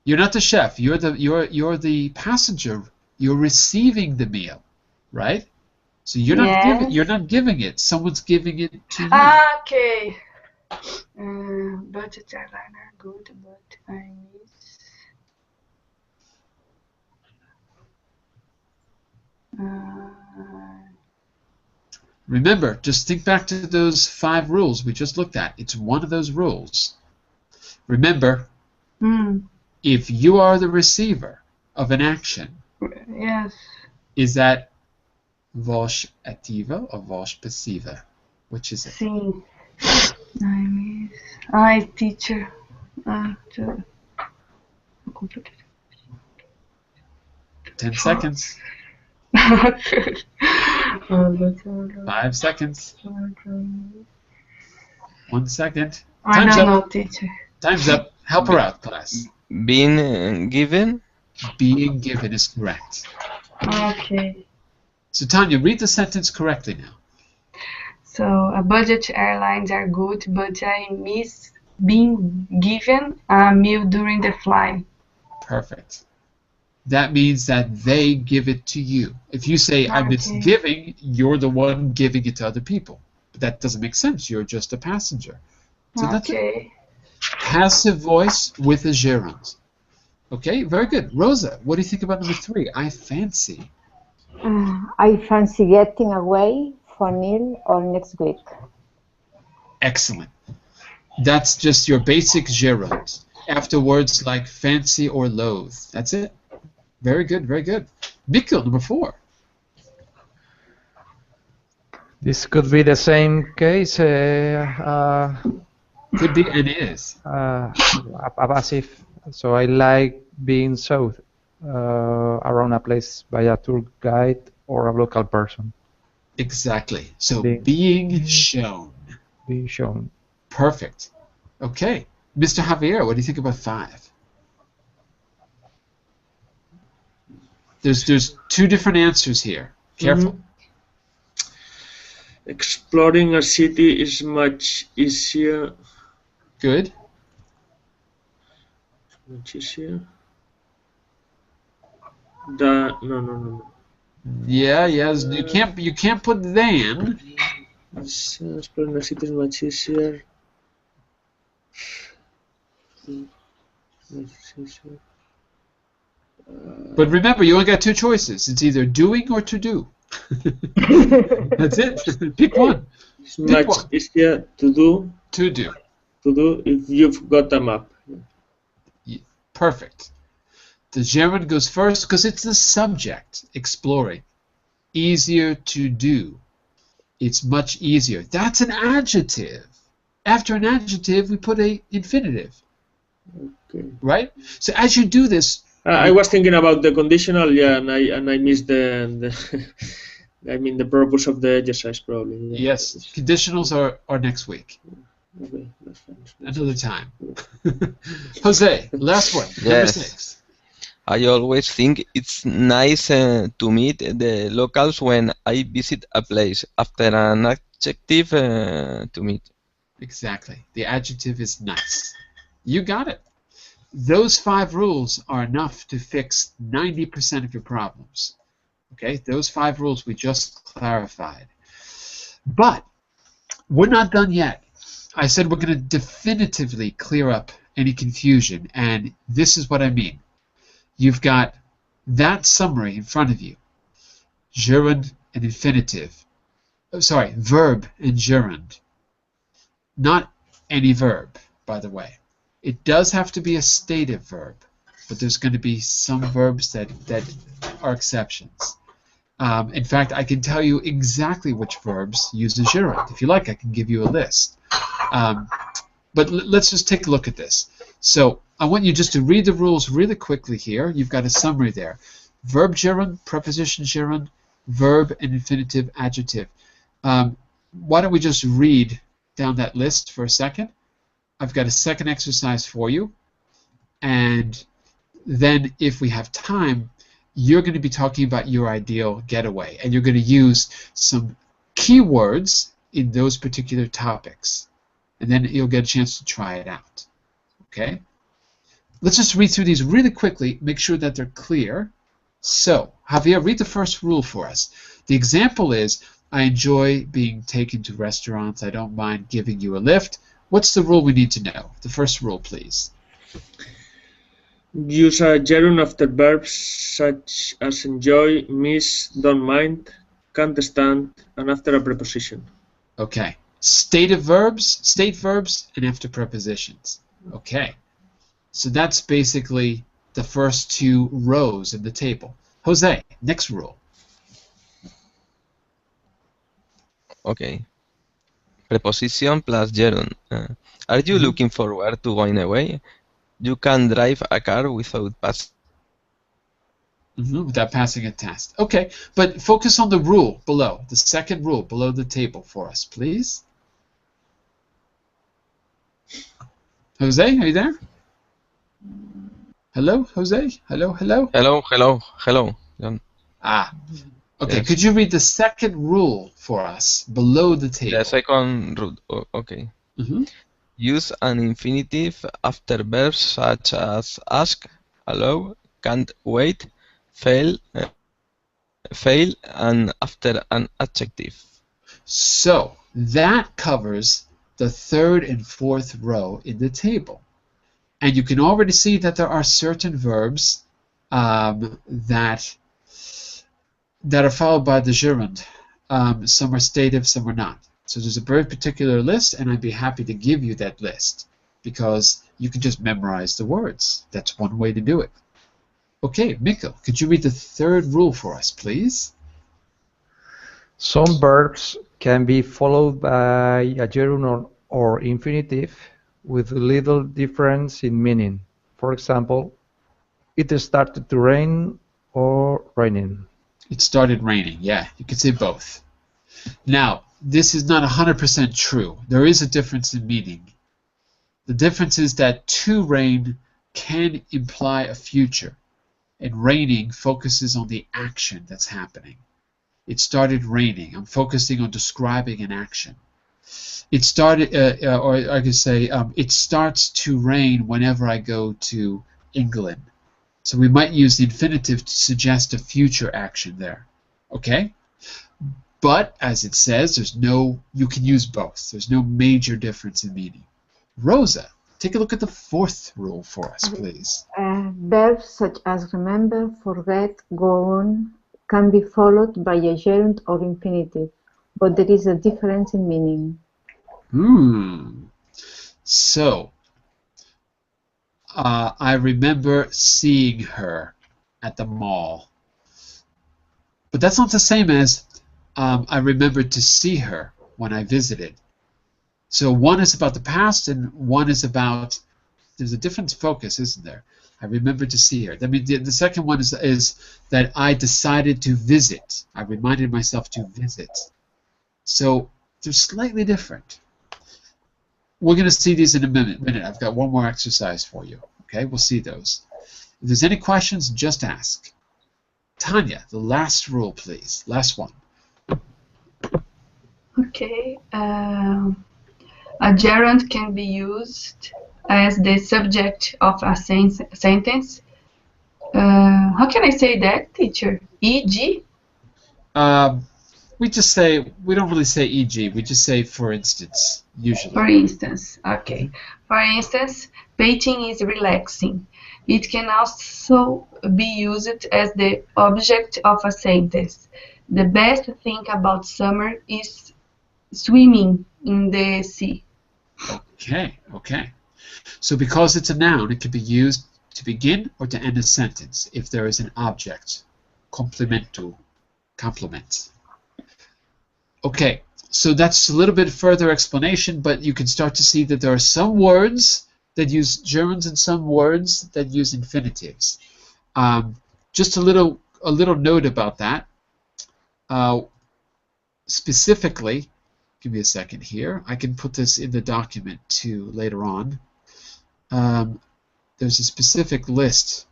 You're not the chef. You're the passenger. You're receiving the meal, right? So you're not giving it. Someone's giving it to you. Okay. Budget airline are good, but I miss. Remember, just think back to those 5 rules we just looked at. It's one of those rules. Remember, if you are the receiver of an action, Yes. is that voz ativa or voz passiva? Which is it? Sim. I miss. Ai, teacher. Deixa eu completar. 10 seconds. 5 seconds. 1 second. I Time's don't up. know, teacher. Time's up. Help her out, class. Being given? Being given is correct. Okay. So Tanya, read the sentence correctly now. So, budget airlines are good, but I miss being given a meal during the flight. Perfect. That means that they give it to you. If you say, I miss Okay. giving, you're the one giving it to other people. But that doesn't make sense. You're just a passenger. So that's it. Okay. Passive voice with a gerund. Okay, very good. Rosa, what do you think about number 3? I fancy. I fancy getting away for Neil or next week. Excellent. That's just your basic gerund. After words like fancy or loathe. That's it. Very good, very good. Mikkel, number 4. This could be the same case. Could be and is. A passive. So I like being south around a place by a tour guide or a local person. Exactly. So Being- being shown. Being shown. Perfect. Okay. Mr. Javier, what do you think about 5? There's 2 different answers here. Careful. Exploring a city is much easier. Good. Much easier. No. Yeah, yes. You can't put than. Exploring a city is much easier. But remember, you only got 2 choices. It's either doing or to do. That's it. Pick one. It's much one. easier to do To do. if you've got a map. Perfect. The gerund goes first because it's the subject, exploring. Easier to do. It's much easier. That's an adjective. After an adjective, we put a infinitive. Okay. Right? So as you do this, I was thinking about the conditional, yeah, and I missed the I mean the purpose of the exercise probably. Yeah. yes, conditionals are next week. Okay, that's fine. Another time. Jose, last one. Number Yes. 6. I always think it's nice to meet the locals when I visit a place. After an adjective to meet. Exactly. The adjective is nice. You got it. Those 5 rules are enough to fix 90% of your problems. Okay, those 5 rules we just clarified. But we're not done yet. I said we're going to definitively clear up any confusion, and this is what I mean. You've got that summary in front of you. Gerund and infinitive. Oh, sorry, verb and gerund. Not any verb, by the way. It does have to be a stative verb, but there's going to be some verbs that are exceptions. In fact, I can tell you exactly which verbs use a gerund. If you like, I can give you a list. But let's just take a look at this. So I want you just to read the rules really quickly here. You've got a summary there. Verb gerund, preposition gerund, verb and infinitive adjective. Why don't we just read down that list for a second? I've got a second exercise for you. And then if we have time, you're going to be talking about your ideal getaway, and you're going to use some keywords in those particular topics, and then you'll get a chance to try it out. Okay? Let's just read through these really quickly, make sure that they're clear. So, Javier, read the first rule for us. The example is, I enjoy being taken to restaurants. I don't mind giving you a lift. What's the rule we need to know? The first rule, please. Use a gerund after verbs such as enjoy, miss, don't mind, can't stand, and after a preposition. Okay. State verbs, and after prepositions. Okay. So that's basically the first 2 rows in the table. Jose, next rule. Okay. Preposition plus gerund. Are you looking forward to going away? You can drive a car without passing. Without passing a test. Okay, but focus on the rule below, the second rule below the table for us, please. Jose, are you there? Hello, Jose? Hello, hello? Hello. John. Okay, Yes. could you read the second rule for us below the table? The second root. Okay. Use an infinitive after verbs such as ask, allow, can't wait, fail, and after an adjective. So that covers the third and fourth row in the table. And you can already see that there are certain verbs that are followed by the gerund. Some are stative, some are not. So there's a very particular list, and I'd be happy to give you that list because you can just memorize the words. That's one way to do it. Okay, Mikko, could you read the third rule for us, please? Some verbs can be followed by a gerund or infinitive with little difference in meaning. For example, it started to rain or raining. It started raining, yeah, you could say both. Now, this is not 100% true. There is a difference in meaning. The difference is that to rain can imply a future, and raining focuses on the action that's happening. It started raining. I'm focusing on describing an action. It started, or I could say, it starts to rain whenever I go to England. So we might use the infinitive to suggest a future action there. Okay? But, as it says, you can use both. There's no major difference in meaning. Rosa, take a look at the fourth rule for us, please. Verbs such as remember, forget, go on can be followed by a gerund or infinitive, but there is a difference in meaning. So, I remember seeing her at the mall. But that's not the same as I remembered to see her when I visited. So one is about the past and one is about, there's a different focus, isn't there? I remembered to see her. I mean, the second one is that I decided to visit. I reminded myself to visit. So they're slightly different. We're going to see these in a minute. I've got one more exercise for you. Okay, we'll see those. If there's any questions, just ask. Tanya, the last rule, please. Last one. Okay. A gerund can be used as the subject of a sentence. How can I say that, teacher? E.g.? We just say, we don't really say e.g., we just say for instance, usually. For instance, okay. For instance, painting is relaxing. It can also be used as the object of a sentence. The best thing about summer is swimming in the sea. Okay, okay. So because it's a noun, it can be used to begin or to end a sentence if there is an object. Complemental. Complement. Okay, so that's a little bit further explanation, but you can start to see that there are some words that use gerunds and some words that use infinitives. Just a little note about that. Specifically, give me a second here. I can put this in the document too later on. There's a specific list.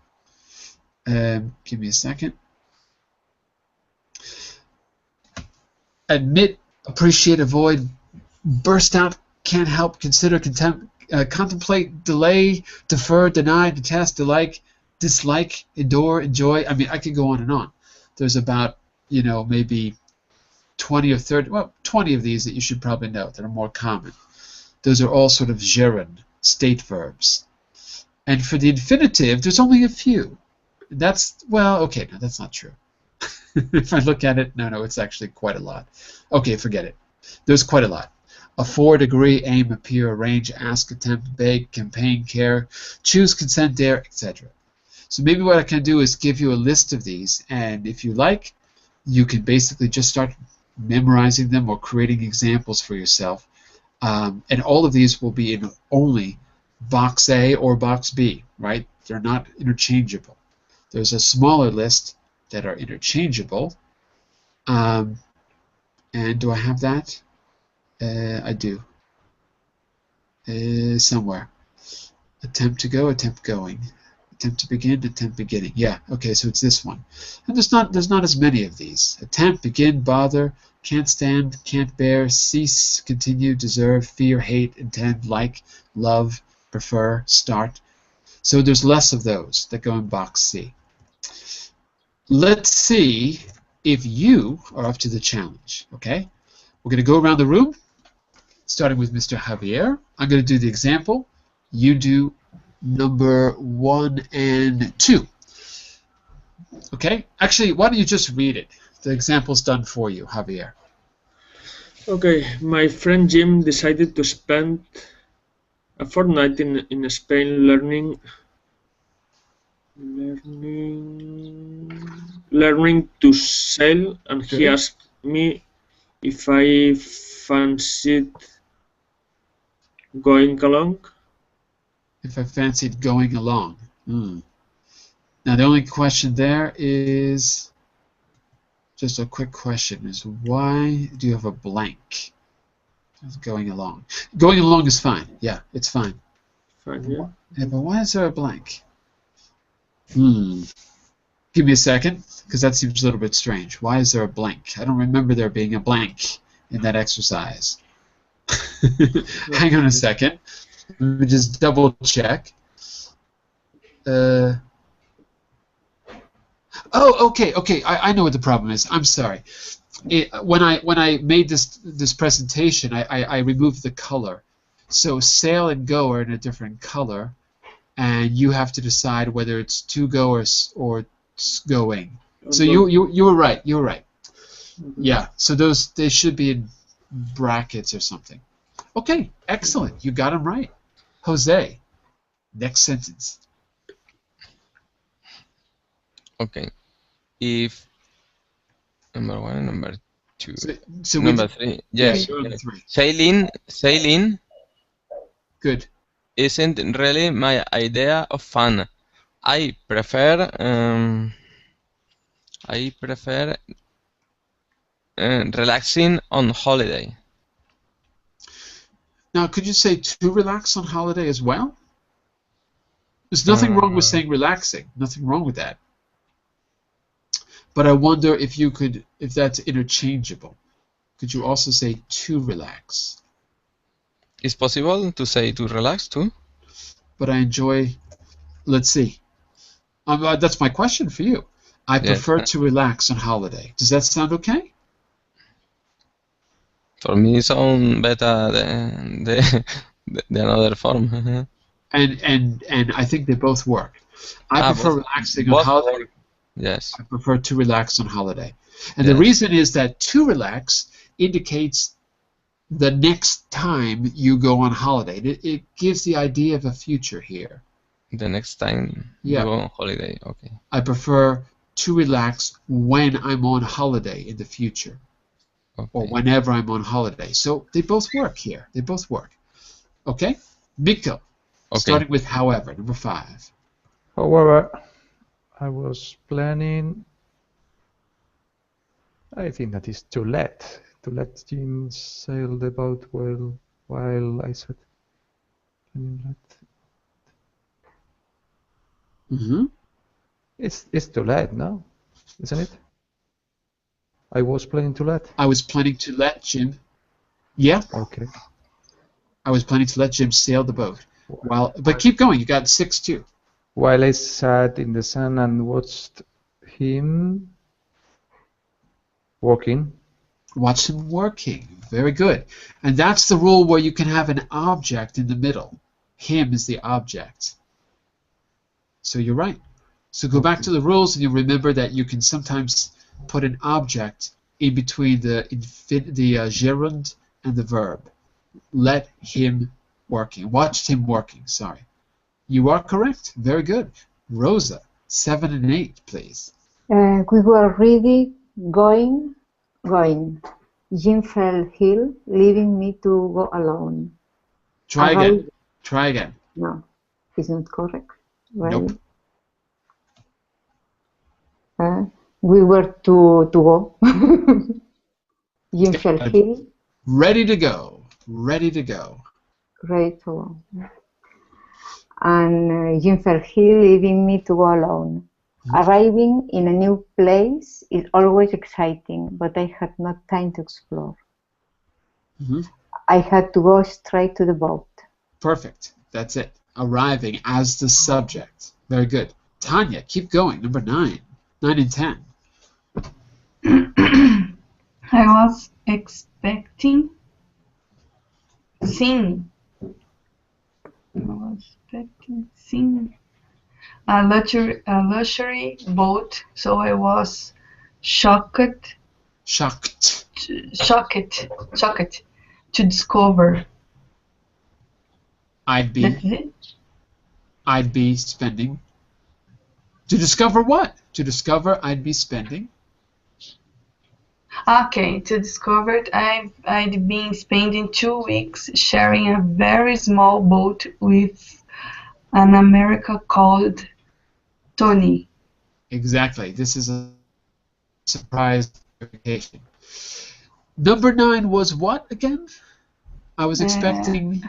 Give me a second. Admit, appreciate, avoid, burst out, can't help, consider, contemplate, delay, defer, deny, detest, dislike, endure, enjoy. I mean, I could go on and on. There's about, maybe 20 or 30, well, 20 of these that you should probably know that are more common. Those are all sort of gerund, state verbs. And for the infinitive, there's only a few. That's, well, okay, no, that's not true. If I look at it, no, it's actually quite a lot. Okay, forget it. There's quite a lot. Afford, agree, aim, appear, arrange, ask, attempt, beg, campaign, care, choose, consent, dare, etc. So maybe what I can do is give you a list of these, and if you like, you can basically just start memorizing them or creating examples for yourself. And all of these will be in only box A or box B, right? They're not interchangeable. There's a smaller list that are interchangeable. And do I have that? I do. Somewhere. Attempt to go, attempt going. Attempt to begin, attempt beginning. Yeah, okay, so it's this one. And there's not as many of these. Attempt, begin, bother, can't stand, can't bear, cease, continue, deserve, fear, hate, intend, like, love, prefer, start. So there's less of those that go in box C. Let's see if you are up to the challenge, okay? We're going to go around the room, starting with Mr. Javier. I'm going to do the example. You do number 1 and 2. Okay? Actually, why don't you just read it? The example's done for you, Javier. Okay, my friend Jim decided to spend a fortnight in Spain learning to sail, and he asked me if I fancied going along. If I fancied going along. Now the only question there is, just a quick question, is why do you have a blank? Going along. Going along is fine. Yeah, it's fine. Fine, yeah. Yeah, but why is there a blank? Give me a second, because that seems a little bit strange. Why is there a blank? I don't remember there being a blank in that exercise. Hang on a second. Let me just double check. Oh, okay. I know what the problem is. I'm sorry. When I made this presentation, I removed the color. So sail and go are in a different color, and you have to decide whether it's to go or it's going. So you were right. You were right. Yeah. So they should be in brackets or something. Okay. Excellent. You got them right. Jose. Next sentence. Okay. If number 1, number 2, so number 3. Yes. Three. Sailing. Good. Isn't really my idea of fun. I prefer relaxing on holiday. Now, could you say to relax on holiday as well? There's nothing wrong with saying relaxing. Nothing wrong with that. But I wonder if that's interchangeable. Could you also say to relax? It's possible to say to relax too? But I enjoy, let's see. That's my question for you. I prefer to relax on holiday. Does that sound okay? For me, sound better than the another form. And I think they both work. I prefer relaxing on holiday. Work. Yes. I prefer to relax on holiday. And the reason is that to relax indicates the next time you go on holiday. It gives the idea of a future here. The next time you go on holiday, okay. I prefer to relax when I'm on holiday in the future. Okay. Or whenever I'm on holiday. So they both work here. They both work. Okay? Mikko. Okay. Starting with however, number 5. However, I was planning, I think that is to let Jim sail the boat while I said, It's to let, no? Isn't it? I was planning to let. I was planning to let Jim. Yeah. Okay. I was planning to let Jim sail the boat. But keep going. You got 6 too. While I sat in the sun and watched him working. Watch him working. Very good. And that's the rule where you can have an object in the middle. Him is the object. So you're right. So go back to the rules and you'll remember that you can sometimes put an object in between the gerund and the verb. Let him working. Watched him working, sorry. You are correct. Very good. Rosa, 7 and 8, please. We were really going. Jim fell ill, leaving me to go alone. Try again. Try again. No, it's not correct. Right? Nope. We were to go. Jim fell ill. Ready to go. Ready to go. Ready to go. And Jim fell ill, leaving me to go alone. Arriving in a new place is always exciting, but I had not time to explore. I had to go straight to the boat. Perfect. That's it. Arriving as the subject. Very good. Tanya, keep going. Number 9. 9 and 10. I was expecting a luxury boat, so I was shocked to discover. I'd be spending. To discover what? To discover I'd be spending. Okay, to discover I'd been spending 2 weeks sharing a very small boat with an American called Tony. Exactly. This is a surprise vacation. Number 9 was what again? I was expecting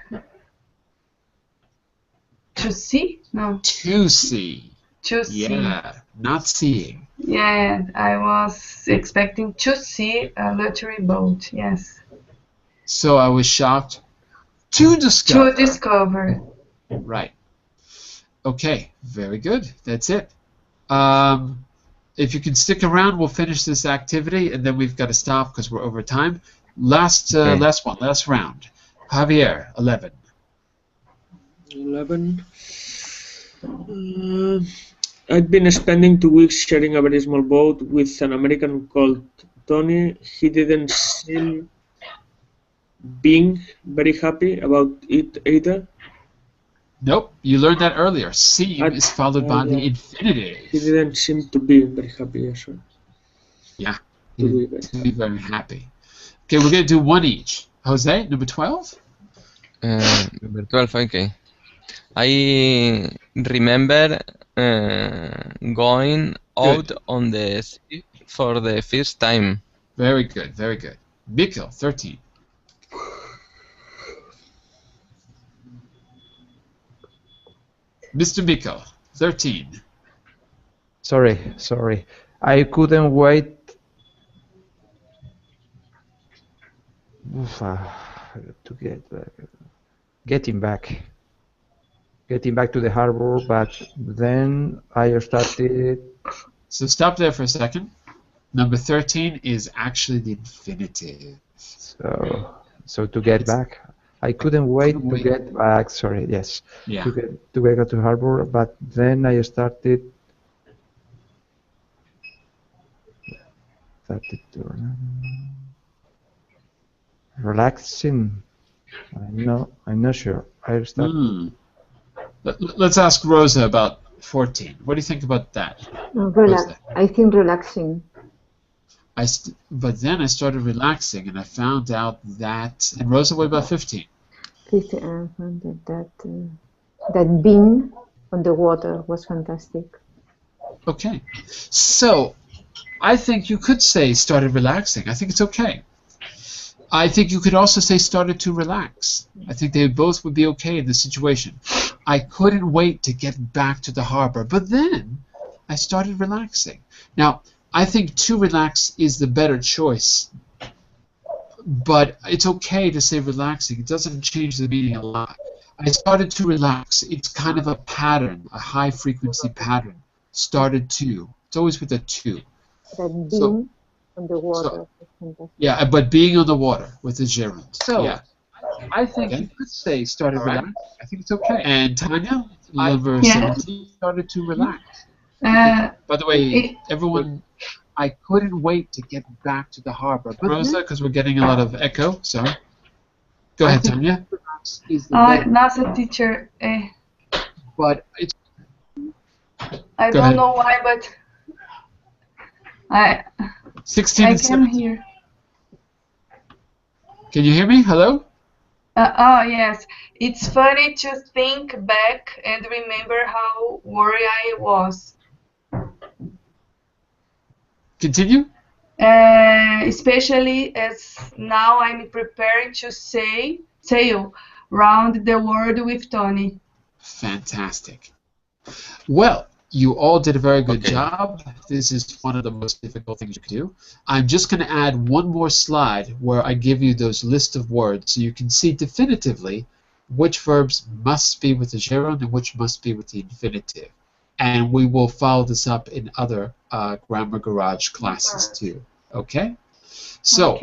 to see? No. To see. To see. Yeah, not seeing. Yeah, I was expecting to see a luxury boat. Yes. So I was shocked to discover. To discover. Right. Okay, very good. That's it. If you can stick around, we'll finish this activity, and then we've got to stop because we're over time. Last round. Javier, 11. 11. I'd been spending 2 weeks sharing a very small boat with an American called Tony. He didn't seem being very happy about it either. Nope, you learned that earlier. Seem is followed by the infinitive. He didn't seem to be very happy, yes, sir. Yeah, to be very happy. Okay, we're going to do one each. Jose, number 12? Number 12, okay. I remember going out on the sea for the first time. Very good, very good. Mikkel, 13. Mr. Miko, 13. Sorry. I couldn't wait. To getting back to the harbor, but then I started. So stop there for a second. Number 13 is actually the infinitive. So to get back, I couldn't wait to get back. Sorry, yes. Yeah. To get to harbor, but then I started to relaxing. I'm not sure. I started. Let's ask Rosa about 14. What do you think about that? I think relaxing. But then I started relaxing, and I found out that. And Rosa, what about 15? 15, I found that being on the water was fantastic. Okay, so I think you could say started relaxing. I think it's okay. I think you could also say started to relax. I think they both would be okay in this situation. I couldn't wait to get back to the harbor, but then I started relaxing. Now, I think to relax is the better choice, but it's okay to say relaxing. It doesn't change the meaning a lot. I started to relax. It's kind of a pattern, a high-frequency pattern. Started to. It's always with a to. That being on the water. Yeah, but being on the water with the gerund. So, yeah. I think you could say started relaxing. I think it's okay. And Tanya, number 17, started to relax. By the way, everyone, I couldn't wait to get back to the harbor. But Rosa, because we're getting a lot of echo, sorry. Go ahead, Tanya. Nossa, teacher. But it's... I don't know why, but 16 I can hear. Can you hear me? Hello? Yes. It's funny to think back and remember how worried I was. Continue? Especially as now I'm preparing to sail round the world with Tony. Fantastic. Well, you all did a very good job. This is one of the most difficult things you can do. I'm just going to add one more slide where I give you those list of words so you can see definitively which verbs must be with the gerund and which must be with the infinitive. And we will follow this up in other Grammar Garage classes too. Okay? So,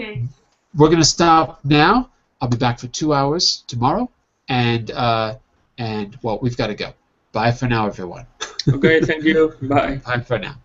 we're going to stop now. I'll be back for 2 hours tomorrow. And well, we've got to go. Bye for now, everyone. Okay, thank you. Bye. Bye for now.